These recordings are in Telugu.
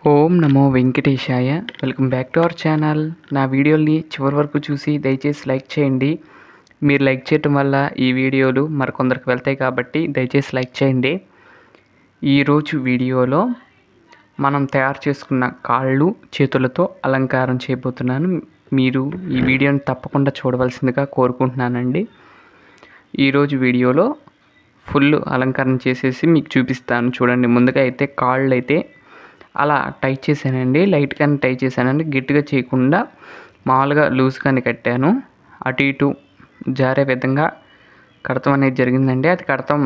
Om Namo Venkatesaya. Welcome back to our channel. నా వీడియోని చివరి వరకు చూసి దయచేసి లైక్ చేయండి. మీరు లైక్ చేయటం వల్ల ఈ వీడియోలు మరికొందరికి వెళ్తాయి కాబట్టి దయచేసి లైక్ చేయండి. ఈరోజు వీడియోలో మనం తయారు చేసుకున్న కాళ్ళు చేతులతో అలంకారం చేయబోతున్నాను. మీరు ఈ వీడియోని తప్పకుండా చూడవలసిందిగా కోరుకుంటున్నానండి. ఈరోజు వీడియోలో ఫుల్ అలంకరణ చేసేసి మీకు చూపిస్తాను. చూడండి, ముందుగా అయితే కాళ్ళు అయితే అలా టై చేశానండి. లైట్గానే టై చేశానండి, గట్టిగా చేయకుండా మామూలుగా లూజ్గానే కట్టాను. అటు ఇటు జారే విధంగా కడతాం అనేది జరిగిందండి. అది కడతాం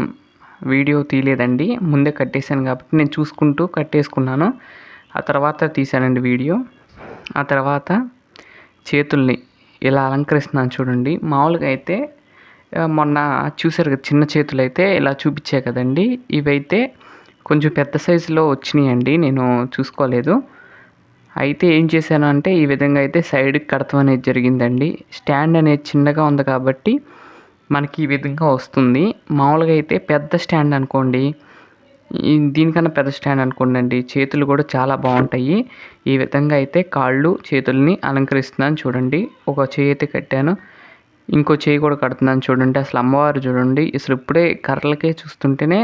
వీడియో తీయలేదండి, ముందే కట్టేశాను కాబట్టి నేను చూసుకుంటూ కట్టేసుకున్నాను. ఆ తర్వాత తీశానండి వీడియో. ఆ తర్వాత చేతుల్ని ఇలా అలంకరిస్తున్నాను చూడండి. మామూలుగా అయితే మొన్న చూసారు కదా, చిన్న చేతులు అయితే ఇలా చూపించే కదండి. ఇవైతే కొంచెం పెద్ద సైజులో వచ్చినాయండి, నేను చూసుకోలేదు. అయితే ఏం చేశాను అంటే ఈ విధంగా అయితే సైడ్కి కడతాం అనేది జరిగిందండి. స్టాండ్ అనేది చిన్నగా ఉంది కాబట్టి మనకి ఈ విధంగా వస్తుంది. మామూలుగా అయితే పెద్ద స్టాండ్ అనుకోండి, దీనికన్నా పెద్ద స్టాండ్ అనుకోండి అండి, చేతులు కూడా చాలా బాగుంటాయి. ఈ విధంగా అయితే కాళ్ళు చేతుల్ని అలంకరిస్తున్నాను చూడండి. ఒక చేయి అయితే కట్టాను, ఇంకో చేయి కూడా కడుతున్నాను చూడండి. అసలు అమ్మవారు చూడండి, అసలు ఇప్పుడే కర్రలకే చూస్తుంటేనే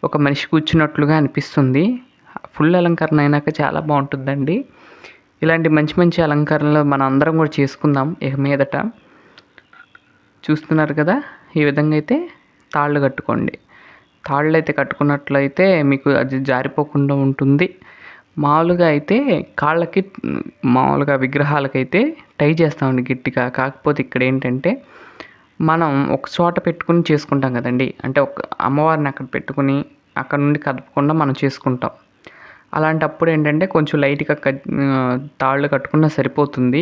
ఒక మనిషి కూర్చున్నట్లుగా అనిపిస్తుంది. ఫుల్ అలంకరణ అయినాక చాలా బాగుంటుందండి. ఇలాంటి మంచి మంచి అలంకరణలు మనం అందరం కూడా చేసుకుందాం ఇక మీదట. చూస్తున్నారు కదా, ఈ విధంగా అయితే తాళ్ళు కట్టుకోండి. తాళ్ళు అయితే కట్టుకున్నట్లయితే మీకు అది జారిపోకుండా ఉంటుంది. మామూలుగా అయితే కాళ్ళకి మామూలుగా విగ్రహాలకైతే టై చేస్తామండి గట్టిగా. కాకపోతే ఇక్కడ ఏంటంటే మనం ఒక చోట పెట్టుకుని చేసుకుంటాం కదండి, అంటే ఒక అమ్మవారిని అక్కడ పెట్టుకుని అక్కడ నుండి కదపకుండా మనం చేసుకుంటాం. అలాంటప్పుడు ఏంటంటే కొంచెం లైట్గా తాళ్ళు కట్టుకున్నా సరిపోతుంది.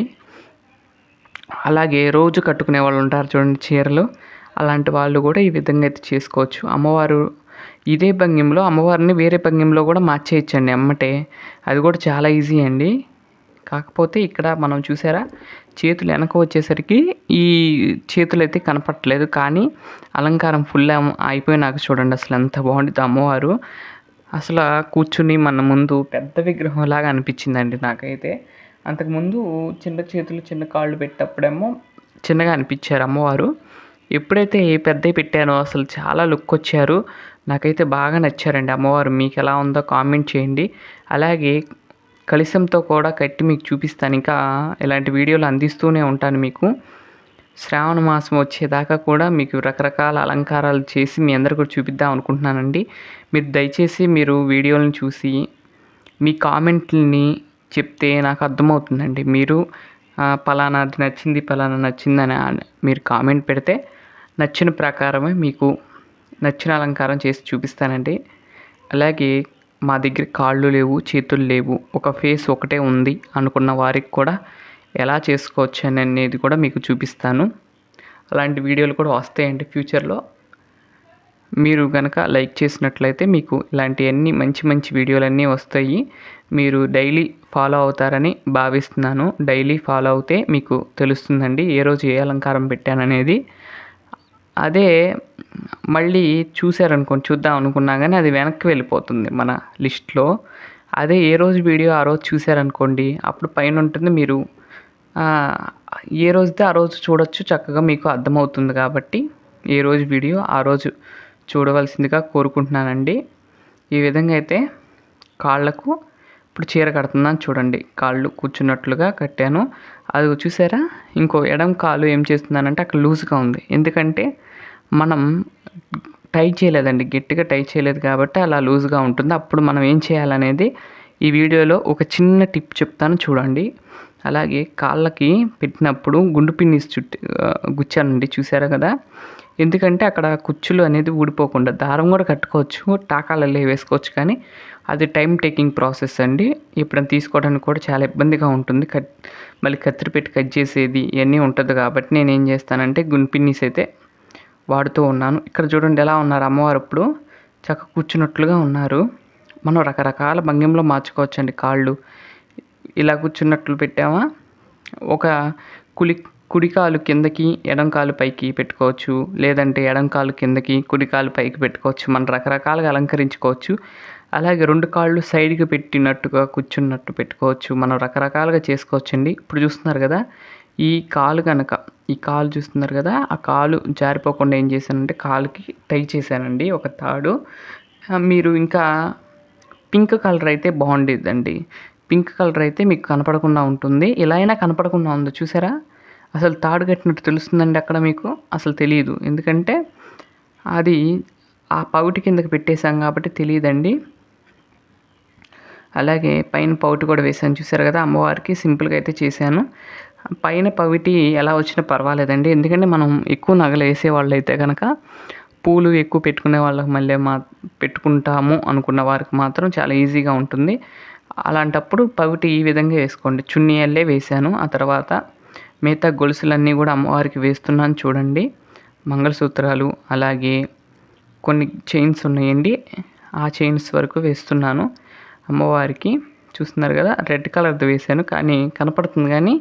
అలాగే రోజు కట్టుకునే వాళ్ళు ఉంటారు చూడండి చీరలు, అలాంటి వాళ్ళు కూడా ఈ విధంగా అయితే చేసుకోవచ్చు. అమ్మవారు ఇదే భంగిమలో అమ్మవారిని వేరే భంగిమలో కూడా మార్చేయచ్చండి ఎమ్మటే. అది కూడా చాలా ఈజీ అండి. కాకపోతే ఇక్కడ మనం చూసారా, చేతులు వెనక వచ్చేసరికి ఈ చేతులు అయితే కనపడట్లేదు, కానీ అలంకారం ఫుల్ అయిపోయినాక చూడండి అసలు ఎంత బాగుంటుంది అమ్మవారు. అసలు కూర్చుని మన ముందు పెద్ద విగ్రహం లాగా అనిపించిందండి నాకైతే. అంతకుముందు చిన్న చేతులు చిన్న కాళ్ళు పెట్టేటప్పుడేమో చిన్నగా అనిపించారు అమ్మవారు. ఎప్పుడైతే పెద్దవి పెట్టానో అసలు చాలా లుక్ వచ్చారు. నాకైతే బాగా నచ్చారండి అమ్మవారు. మీకు ఎలా ఉందో కామెంట్ చేయండి. అలాగే కలశంతో కూడా కట్టి మీకు చూపిస్తాను. ఇంకా ఇలాంటి వీడియోలు అందిస్తూనే ఉంటాను మీకు. శ్రావణ మాసం వచ్చేదాకా కూడా మీకు రకరకాల అలంకారాలు చేసి మీ అందరికీ కూడా చూపిద్దాం అనుకుంటున్నానండి. మీరు దయచేసి మీరు వీడియోలను చూసి మీ కామెంట్లని చెప్తే నాకు అర్థమవుతుందండి. మీరు పలానాది నచ్చింది, పలానా నచ్చిందని మీరు కామెంట్ పెడితే నచ్చిన ప్రకారమే మీకు నచ్చిన అలంకారం చేసి చూపిస్తానండి. అలాగే మా దగ్గర కాళ్ళు లేవు, చేతులు లేవు, ఒక ఫేస్ ఒకటే ఉంది అనుకున్న వారికి కూడా ఎలా చేసుకోవచ్చు అనేది కూడా మీకు చూపిస్తాను. అలాంటి వీడియోలు కూడా వస్తాయండి ఫ్యూచర్లో. మీరు కనుక లైక్ చేసినట్లయితే మీకు ఇలాంటివన్నీ మంచి మంచి వీడియోలన్నీ వస్తాయి. మీరు డైలీ ఫాలో అవుతారని భావిస్తున్నాను. డైలీ ఫాలో అవుతే మీకు తెలుస్తుందండి ఏ రోజు ఏ అలంకారం పెట్టాననేది. అదే మళ్ళీ చూసారనుకోండి, చూద్దాం అనుకున్నా కానీ అది వెనక్కి వెళ్ళిపోతుంది మన లిస్ట్లో. అదే ఏ రోజు వీడియో ఆ రోజు చూసారనుకోండి, అప్పుడు పైన ఉంటుంది, మీరు ఏ రోజుతే ఆ రోజు చూడొచ్చు, చక్కగా మీకు అర్థమవుతుంది. కాబట్టి ఏ రోజు వీడియో ఆ రోజు చూడవలసిందిగా కోరుకుంటున్నానండి. ఈ విధంగా అయితే కాళ్ళకు ఇప్పుడు చీర కడుతున్నాను చూడండి. కాళ్ళు కూర్చున్నట్లుగా కట్టాను. అది చూసారా, ఇంకో ఎడం కాలు ఏం చేస్తున్నానంటే అక్కడ లూజ్గా ఉంది, ఎందుకంటే మనం టై చేయలేదండి, గట్టిగా టై చేయలేదు కాబట్టి అలా లూజ్గా ఉంటుంది. అప్పుడు మనం ఏం చేయాలనేది ఈ వీడియోలో ఒక చిన్న టిప్ చెప్తాను చూడండి. అలాగే కాళ్ళకి పెట్టినప్పుడు గుండు పిన్నిస్ గుచ్చానండి, చూసారా కదా. ఎందుకంటే అక్కడ కుచ్చులు అనేది ఊడిపోకుండా దారం కూడా కట్టుకోవచ్చు, టాకాలలో వేసుకోవచ్చు, కానీ అది టైం టేకింగ్ ప్రాసెస్ అండి. ఎప్పుడైనా తీసుకోవడానికి కూడా చాలా ఇబ్బందిగా ఉంటుంది. మళ్ళీ కత్తిరి పెట్టి కట్ చేసేది ఇవన్నీ ఉంటుంది. కాబట్టి నేను ఏం చేస్తానంటే గుండు పిన్నిస్ అయితే వాడుతూ ఉన్నాను. ఇక్కడ చూడండి ఎలా ఉన్నారు అమ్మవారు, ఇప్పుడు చక్కగా కూర్చున్నట్లుగా ఉన్నారు. మనం రకరకాల భంగిమలో మార్చుకోవచ్చండి. కాళ్ళు ఇలా కూర్చున్నట్లు పెట్టామా, ఒక కుడికాలు కిందకి ఎడంకాలు పైకి పెట్టుకోవచ్చు, లేదంటే ఎడంకాలు కిందకి కుడికాలు పైకి పెట్టుకోవచ్చు. మనం రకరకాలుగా అలంకరించుకోవచ్చు. అలాగే 2 కాళ్ళు సైడ్‌కి పెట్టినట్టుగా కూర్చున్నట్టు పెట్టుకోవచ్చు. మనం రకరకాలుగా చేసుకోవచ్చండి. ఇప్పుడు చూస్తున్నారు గదా! ఈ కాలు చూస్తున్నారు గదా! ఆ కాలు జారిపోకుండా ఏం చేశానంటే కాలుకి టై చేశానండి ఒక తాడు. మీరు ఇంకా పింక్ కలర్ అయితే బాగుండిద్దండి. పింక్ కలర్ అయితే మీకు కనపడకుండా ఉంటుంది. ఇలా అయినా కనపడకుండా ఉందో చూసారా? అసలు తాడు కట్టినట్టు తెలుస్తుందండి అక్కడ మీకు? అసలు తెలీదు. ఎందుకంటే అది ఆ పవిటి కిందకి పెట్టేసాం కాబట్టి తెలీదండి. అలాగే పైన పౌటు కూడా వేసాను చూసారు కదా! అమ్మవారికి సింపుల్‌గా అయితే చేశాను. పైన పవిటి ఎలా వచ్చినా పర్వాలేదండి. ఎందుకంటే మనం ఎక్కువ నగలు ఏసేవాళ్ళైతే గనక పూలు ఎక్కువ పెట్టుకునే వాళ్ళకి పెట్టుకుంటాము అనుకున్న వారికి మాత్రం చాలా ఈజీగా ఉంటుంది. అలాంటప్పుడు పవిటి ఈ విధంగా వేసుకోండి. చున్నీ అల్లే వేశాను. ఆ తర్వాత మిగతా గొలుసులన్నీ కూడా అమ్మవారికి వేస్తున్నాను చూడండి. మంగళసూత్రాలు అలాగే కొన్ని చైన్స్ ఉన్నాయండి. ఆ చైన్స్ వరకు వేస్తున్నాను అమ్మవారికి. చూస్తున్నారు కదా! రెడ్ కలర్‌ది వేశాను. కానీ కనపడుతుంది గానీ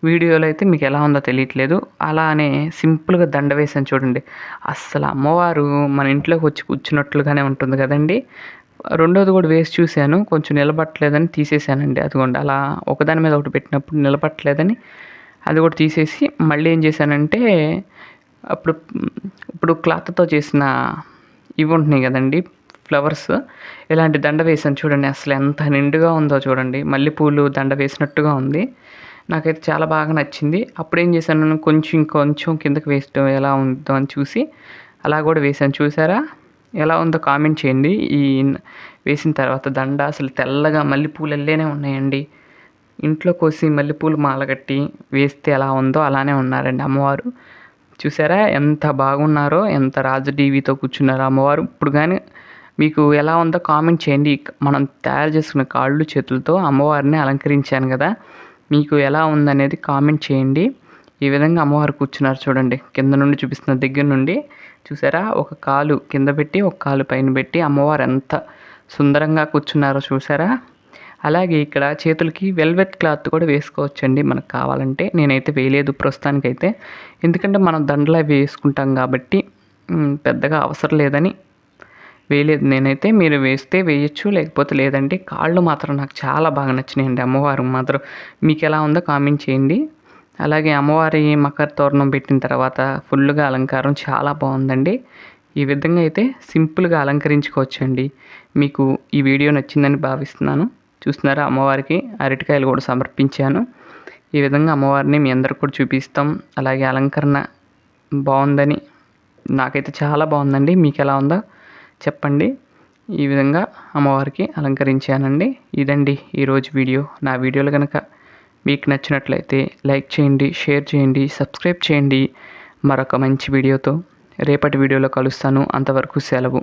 వీడియోలో అయితే మీకు ఎలా ఉందో తెలియట్లేదు. అలానే సింపుల్‌గా దండ వేశాను చూడండి. అస్సలు అమ్మవారు మన ఇంట్లోకి వచ్చి కూర్చున్నట్లుగానే ఉంటుంది కదండీ! రెండోది కూడా వేసి చూశాను. కొంచెం నిలబడట్లేదని తీసేసానండి. అదిగోండి అలా ఒకదాని మీద ఒకటి పెట్టినప్పుడు నిలబడట్లేదని అది కూడా తీసేసి మళ్ళీ ఏం చేశానంటే అప్పుడు ఇప్పుడు క్లాత్‌తో చేసిన ఇవి ఉంటున్నాయి కదండీ! ఫ్లవర్స్ ఇలాంటి దండ వేశాను చూడండి. అసలు ఎంత నిండుగా ఉందో చూడండి. మల్లెపూలు దండ వేసినట్టుగా ఉంది. నాకైతే చాలా బాగా నచ్చింది. అప్పుడేం చేశాను ఇంకొంచెం కిందకి వేస్తూ ఎలా ఉందో అని చూసి అలా కూడా వేశాను. చూసారా? ఎలా ఉందో కామెంట్ చేయండి. వేసిన తర్వాత దండ అసలు తెల్లగా మల్లెపూలల్లేనే ఉన్నాయండి. ఇంట్లో కోసి మల్లెపూలు మాల కట్టి వేస్తే ఎలా ఉందో అలానే ఉన్నారండి అమ్మవారు. చూసారా ఎంత బాగున్నారో, ఎంత రాజడీవితో కూర్చున్నారో అమ్మవారు. ఇప్పుడు గాని మీకు ఎలా ఉందో కామెంట్ చేయండి. మనం తయారు చేసుకున్న కాళ్ళు, చేతులతో అమ్మవారిని అలంకరించాను కదా! మీకు ఎలా ఉందనేది కామెంట్ చేయండి. ఈ విధంగా అమ్మవారు కూర్చున్నారు చూడండి. కింద నుండి చూపిస్తున్న దగ్గర నుండి చూసారా? ఒక కాలు కింద పెట్టి, ఒక కాలు పైన పెట్టి అమ్మవారు ఎంత సుందరంగా కూర్చున్నారో చూసారా? అలాగే ఇక్కడ చేతులకి వెల్వెట్ క్లాత్ కూడా వేసుకోవచ్చండి మనకు కావాలంటే. నేనైతే వేయలేదు ప్రస్తుతానికైతే. ఎందుకంటే మనం దండలు అవి వేసుకుంటాం కాబట్టి పెద్దగా అవసరం లేదని వేయలేదు నేనైతే. మీరు వేస్తే వేయొచ్చు, లేకపోతే లేదండి. కాళ్ళు మాత్రం నాకు చాలా బాగా నచ్చినాయండి అమ్మవారు మాత్రం. మీకు ఎలా ఉందో కామెంట్ చేయండి. అలాగే అమ్మవారి మకర తోరణం పెట్టిన తర్వాత ఫుల్లుగా అలంకారం చాలా బాగుందండి. ఈ విధంగా అయితే సింపుల్గా అలంకరించుకోవచ్చండి. మీకు ఈ వీడియో నచ్చిందని భావిస్తున్నాను. చూస్తున్నారా అమ్మవారికి అరటికాయలు కూడా సమర్పించాను. ఈ విధంగా అమ్మవారిని మీ అందరికి కూడా చూపిస్తాం. అలాగే అలంకరణ బాగుందని నాకైతే చాలా బాగుందండి. మీకు ఎలా ఉందో చెప్పండి. ఈ విధంగా అమ్మవారికి అలంకరించానండి. ఇదండి ఈరోజు వీడియో. నా వీడియోలు కనుక మీకు నచ్చినట్లయితే లైక్ చేయండి, షేర్ చేయండి, సబ్స్క్రైబ్ చేయండి. మరొక మంచి వీడియోతో రేపటి వీడియోలో కలుస్తాను. అంతవరకు సెలవు.